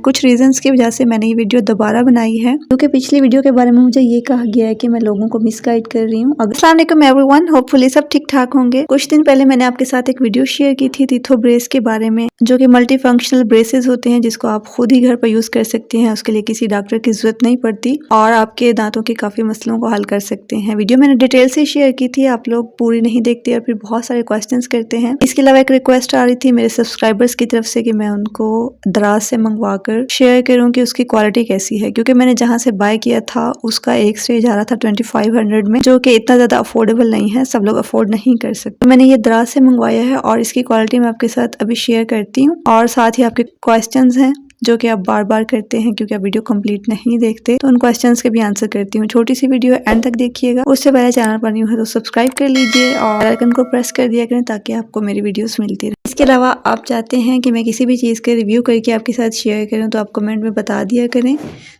कुछ रीजंस की वजह से मैंने ये वीडियो दोबारा बनाई है, क्योंकि पिछली वीडियो के बारे में मुझे ये कहा गया है कि मैं लोगों को मिसगाइड कर रही हूँ। अस्सलाम वालेकुम एवरीवन, होपफुली सब ठीक ठाक होंगे। कुछ दिन पहले मैंने आपके साथ एक वीडियो शेयर की थी टीथो ब्रेस के बारे में, जो कि मल्टी फंक्शनल ब्रेसेस होते हैं जिसको आप खुद ही घर पर यूज कर सकते हैं। उसके लिए किसी डॉक्टर की जरूरत नहीं पड़ती और आपके दांतों के काफी मसलों को हल कर सकते हैं। वीडियो मैंने डिटेल से शेयर की थी, आप लोग पूरी नहीं देखते और फिर बहुत सारे क्वेश्चंस करते हैं। इसके अलावा एक रिक्वेस्ट आ रही थी मेरे सब्सक्राइबर्स की तरफ से कि मैं उनको दराज से मंगवा कर शेयर करूं कि उसकी क्वालिटी कैसी है, क्योंकि मैंने जहां से बाय किया था उसका एक स्टेज आ रहा था 2500 में, जो कि इतना ज्यादा अफोर्डेबल नहीं है, सब लोग अफोर्ड नहीं कर सकते। तो मैंने ये दराज से मंगवाया है और इसकी क्वालिटी मैं आपके साथ अभी शेयर करती हूँ और साथ ही आपके क्वेश्चंस हैं जो कि आप बार बार करते हैं क्योंकि आप वीडियो कंप्लीट नहीं देखते, तो उन क्वेश्चंस के भी आंसर करती हूँ। छोटी सी वीडियो एंड तक देखिएगा। उससे पहले चैनल पर न्यू है तो सब्सक्राइब कर लीजिए और बेल आइकन को प्रेस कर दिया करें ताकि आपको मेरी वीडियोस मिलती रहे। इसके अलावा आप चाहते हैं कि मैं किसी भी चीज़ के रिव्यू करके आपके साथ शेयर करूँ तो आप कमेंट में बता दिया करें,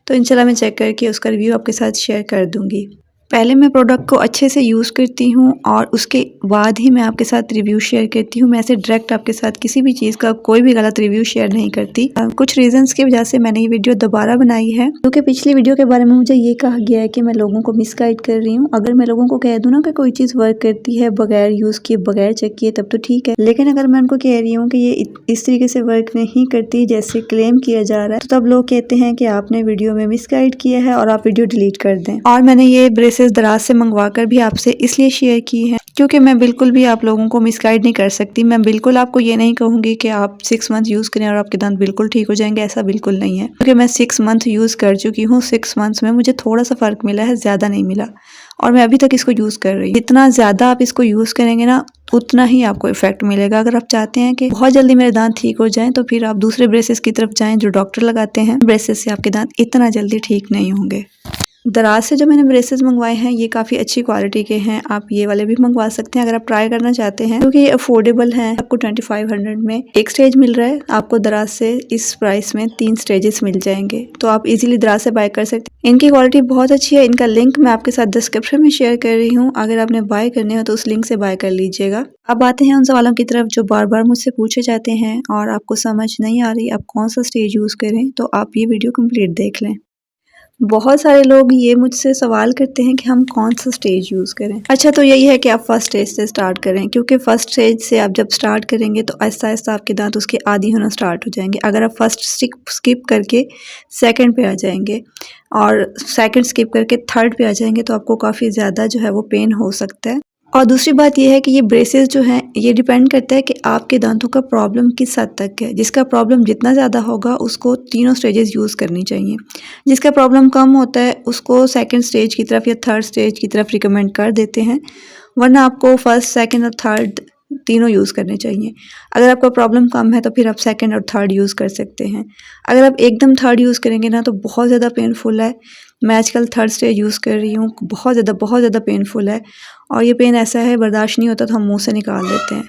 तो इंशाल्लाह मैं चेक करके उसका रिव्यू आपके साथ शेयर कर दूँगी। पहले मैं प्रोडक्ट को अच्छे से यूज़ करती हूँ और उसके बाद ही मैं आपके साथ रिव्यू शेयर करती हूँ। मैं ऐसे डायरेक्ट आपके साथ किसी भी चीज़ का कोई भी गलत रिव्यू शेयर नहीं करती। कुछ रीजंस की वजह से मैंने ये वीडियो दोबारा बनाई है, क्योंकि पिछली वीडियो के बारे में मुझे ये कहा गया है कि मैं लोगों को मिसगाइड कर रही हूँ। अगर मैं लोगों को कह दूँ ना कि कोई चीज़ वर्क करती है बगैर यूज़ किए बगैर चेक किए तब तो ठीक है, लेकिन अगर मैं उनको कह रही हूँ कि ये इस तरीके से वर्क नहीं करती जैसे क्लेम किया जा रहा है, तो तब लोग कहते हैं कि आपने वीडियो में मिसगाइड किया है और आप वीडियो डिलीट कर दें। और मैंने ये ब्रेसेस दराज से कर भी आपसे इसलिए शेयर की है क्योंकि मैं बिल्कुल भी आप लोगों को मिसगाइड नहीं कर सकती। मैं बिल्कुल आपको ये नहीं कहूंगी कि आप 6 मंथ यूज करें और आपके दांत बिल्कुल ठीक हो जाएंगे, ऐसा बिल्कुल नहीं है, क्योंकि मैं 6 मंथ यूज कर चुकी हूँ। 6 मंथ्स में मुझे थोड़ा सा फर्क मिला है, ज्यादा नहीं मिला, और मैं अभी तक इसको यूज कर रही हूँ। जितना ज्यादा आप इसको यूज करेंगे ना उतना ही आपको इफेक्ट मिलेगा। अगर आप चाहते हैं कि बहुत जल्दी मेरे दांत ठीक हो जाएं तो फिर आप दूसरे ब्रेसेस की तरफ जाएं जो डॉक्टर लगाते हैं। ब्रेसेस से आपके दांत इतना जल्दी ठीक नहीं होंगे। दराज से जो मैंने ब्रेसेस मंगवाए हैं ये काफ़ी अच्छी क्वालिटी के हैं, आप ये वाले भी मंगवा सकते हैं अगर आप ट्राई करना चाहते हैं, क्योंकि ये अफोर्डेबल हैं। आपको 2500 में एक स्टेज मिल रहा है, आपको दराज से इस प्राइस में 3 स्टेजेस मिल जाएंगे, तो आप इजीली दराज से बाय कर सकते हैं। इनकी क्वालिटी बहुत अच्छी है, इनका लिंक मैं आपके साथ डिस्क्रिप्शन में शेयर कर रही हूँ। अगर आपने बाय करने हो तो उस लिंक से बाय कर लीजिएगा। अब आते हैं उन सवालों की तरफ जो बार बार मुझसे पूछे जाते हैं और आपको समझ नहीं आ रही आप कौन सा स्टेज यूज़ करें, तो आप ये वीडियो कंप्लीट देख लें। बहुत सारे लोग ये मुझसे सवाल करते हैं कि हम कौन सा स्टेज यूज़ करें। अच्छा, तो यही है कि आप फर्स्ट स्टेज से स्टार्ट करें, क्योंकि फर्स्ट स्टेज से आप जब स्टार्ट करेंगे तो आहिस्ता आहिस्ता आपके दांत उसके आदी होना स्टार्ट हो जाएंगे। अगर आप फर्स्ट स्किप करके सेकंड पे आ जाएंगे और सेकंड स्किप करके थर्ड पे आ जाएंगे तो आपको काफ़ी ज़्यादा जो है वो पेन हो सकता है। और दूसरी बात यह है कि ये ब्रेसेस जो हैं ये डिपेंड करता है कि आपके दांतों का प्रॉब्लम किस हद तक है। जिसका प्रॉब्लम जितना ज़्यादा होगा उसको तीनों स्टेजेस यूज़ करनी चाहिए। जिसका प्रॉब्लम कम होता है उसको सेकंड स्टेज की तरफ या थर्ड स्टेज की तरफ रिकमेंड कर देते हैं, वरना आपको फर्स्ट सेकंड और थर्ड तीनों यूज़ करने चाहिए। अगर आपका प्रॉब्लम कम है तो फिर आप सेकंड और थर्ड यूज़ कर सकते हैं। अगर आप एकदम थर्ड यूज़ करेंगे ना तो बहुत ज़्यादा पेनफुल है। मैं आजकल थर्ड स्टेज यूज़ कर रही हूँ, बहुत ज़्यादा पेनफुल है और ये पेन ऐसा है बर्दाश्त नहीं होता तो हम मुंह से निकाल देते हैं,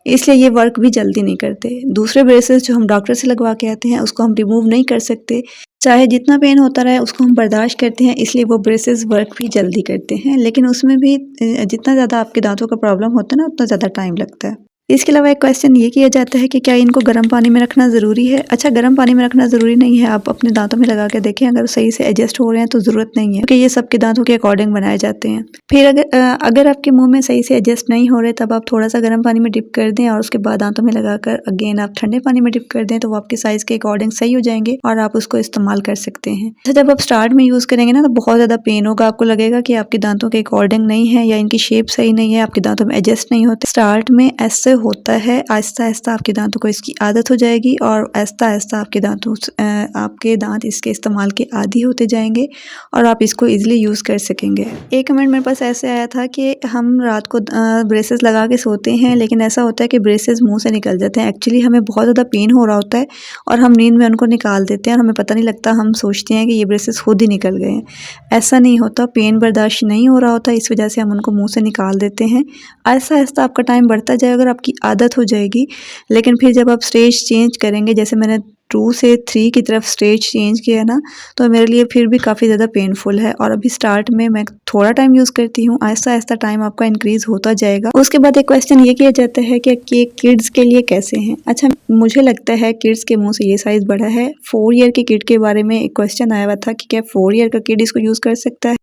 इसलिए ये वर्क भी जल्दी नहीं करते। दूसरे ब्रेसेस जो हम डॉक्टर से लगवा के आते हैं उसको हम रिमूव नहीं कर सकते, चाहे जितना पेन होता रहे उसको हम बर्दाश्त करते हैं, इसलिए वो ब्रेसेस वर्क भी जल्दी करते हैं। लेकिन उसमें भी जितना ज़्यादा आपके दांतों का प्रॉब्लम होता है ना उतना ज़्यादा टाइम लगता है। इसके अलावा एक क्वेश्चन ये किया जाता है कि क्या इनको गर्म पानी में रखना ज़रूरी है। अच्छा, गर्म पानी में रखना ज़रूरी नहीं है, आप अपने दांतों में लगा के देखें, अगर सही से एडजस्ट हो रहे हैं तो ज़रूरत नहीं है, क्योंकि ये सबके दांतों के अकॉर्डिंग बनाए जाते हैं। फिर अगर आपके मुंह में सही से एडजस्ट नहीं हो रहे तब आप थोड़ा सा गर्म पानी में डिप कर दें और उसके बाद दांतों में लगाकर अगेन आप ठंडे पानी में डिप कर दें, तो वो आपके साइज़ के अकॉर्डिंग सही हो जाएंगे और आप उसको इस्तेमाल कर सकते हैं। अच्छा, जब आप स्टार्ट में यूज़ करेंगे ना तो बहुत ज़्यादा पेन होगा, आपको लगेगा कि आपके दांतों के अकॉर्डिंग नहीं है या इनकी शेप सही नहीं है, आपके दांतों में एडजस्ट नहीं होते। स्टार्ट में ऐसे होता है, आहिस्ता आहिस्ता आपके दांतों को इसकी आदत हो जाएगी और आहिस्ता आहिस्ता आपके दांत इसके इस्तेमाल के आदी होते जाएंगे और आप इसको इजीली यूज़ कर सकेंगे। एक कमेंट मेरे पास ऐसे आया था कि हम रात को ब्रेसेस लगा के सोते हैं लेकिन ऐसा होता है कि ब्रेसेस मुंह से निकल जाते हैं। एक्चुअली हमें बहुत ज़्यादा पेन हो रहा होता है और हम नींद में उनको निकाल देते हैं और हमें पता नहीं लगता, हम सोचते हैं कि ये ब्रेसेस खुद ही निकल गए हैं। ऐसा नहीं होता, पेन बर्दाश्त नहीं हो रहा होता, इस वजह से हम उनको मुँह से निकाल देते हैं। आहिस्ता आहिस्ता आपका टाइम बढ़ता जाए, अगर आप आपकी आदत हो जाएगी। लेकिन फिर जब आप स्टेज चेंज करेंगे, जैसे मैंने 2 से 3 की तरफ स्टेज चेंज किया ना, तो मेरे लिए फिर भी काफ़ी ज़्यादा पेनफुल है। और अभी स्टार्ट में मैं थोड़ा टाइम यूज़ करती हूँ, आहिस्ता-आहिस्ता टाइम आपका इंक्रीज़ होता जाएगा। उसके बाद एक क्वेश्चन ये किया जाता है कि किड्स के लिए कैसे हैं? अच्छा, मुझे लगता है किड्स के मुँह से ये साइज़ बड़ा है। 4 ईयर के किड के बारे में एक क्वेश्चन आया हुआ था कि क्या 4 ईयर का किड इसको यूज़ कर सकता है?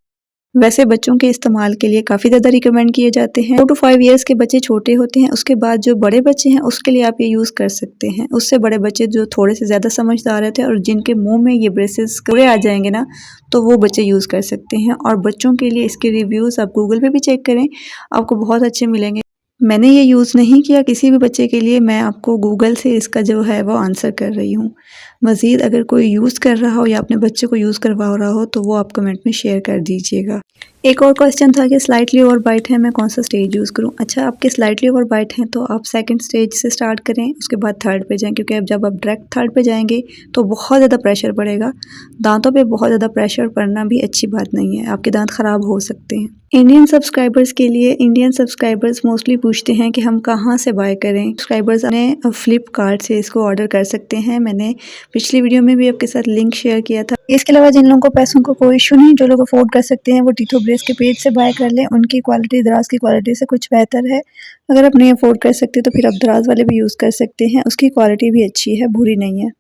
वैसे बच्चों के इस्तेमाल के लिए काफ़ी ज़्यादा रिकमेंड किए जाते हैं। 4 टू 5 इयर्स के बच्चे छोटे होते हैं, उसके बाद जो बड़े बच्चे हैं उसके लिए आप ये यूज़ कर सकते हैं। उससे बड़े बच्चे जो थोड़े से ज़्यादा समझदार रहते हैं और जिनके मुँह में ये ब्रेसेस पूरे आ जाएंगे ना, तो वो बच्चे यूज़ कर सकते हैं। और बच्चों के लिए इसके रिव्यूज़ आप गूगल पे भी चेक करें, आपको बहुत अच्छे मिलेंगे। मैंने ये यूज़ नहीं किया किसी भी बच्चे के लिए, मैं आपको गूगल से इसका जो है वो आंसर कर रही हूँ। मज़ीद अगर कोई यूज़ कर रहा हो या अपने बच्चे को यूज़ करवा रहा हो तो वो आप कमेंट में शेयर कर दीजिएगा। एक और क्वेश्चन था कि स्लाइटली ओवर बाइट है, मैं कौन सा स्टेज यूज़ करूँ? अच्छा, आपके स्लाइटली ओवर बाइट हैं तो आप सेकंड स्टेज से स्टार्ट करें, उसके बाद थर्ड पे जाएँ, क्योंकि अब जब आप डायरेक्ट थर्ड पे जाएंगे तो बहुत ज़्यादा प्रेशर पड़ेगा। दांतों पे बहुत ज़्यादा प्रेशर पड़ना भी अच्छी बात नहीं है, आपके दांत ख़राब हो सकते हैं। इंडियन सब्सक्राइबर्स मोस्टली पूछते हैं कि हम कहाँ से बाय करें। सब्सक्राइबर्स अपने फ्लिपकार्ट से इसको ऑर्डर कर सकते हैं। मैंने पिछली वीडियो में भी आपके साथ लिंक शेयर किया था। इसके अलावा जिन लोगों को पैसों को कोई इशू नहीं, जो लोग अफोर्ड कर सकते हैं, वो टीथो ब्रेस के पेज से बाय कर लें। उनकी क्वालिटी दराज की क्वालिटी से कुछ बेहतर है। अगर आप नहीं अफोर्ड कर सकते तो फिर आप दराज वाले भी यूज़ कर सकते हैं, उसकी क्वालिटी भी अच्छी है, बुरी नहीं है।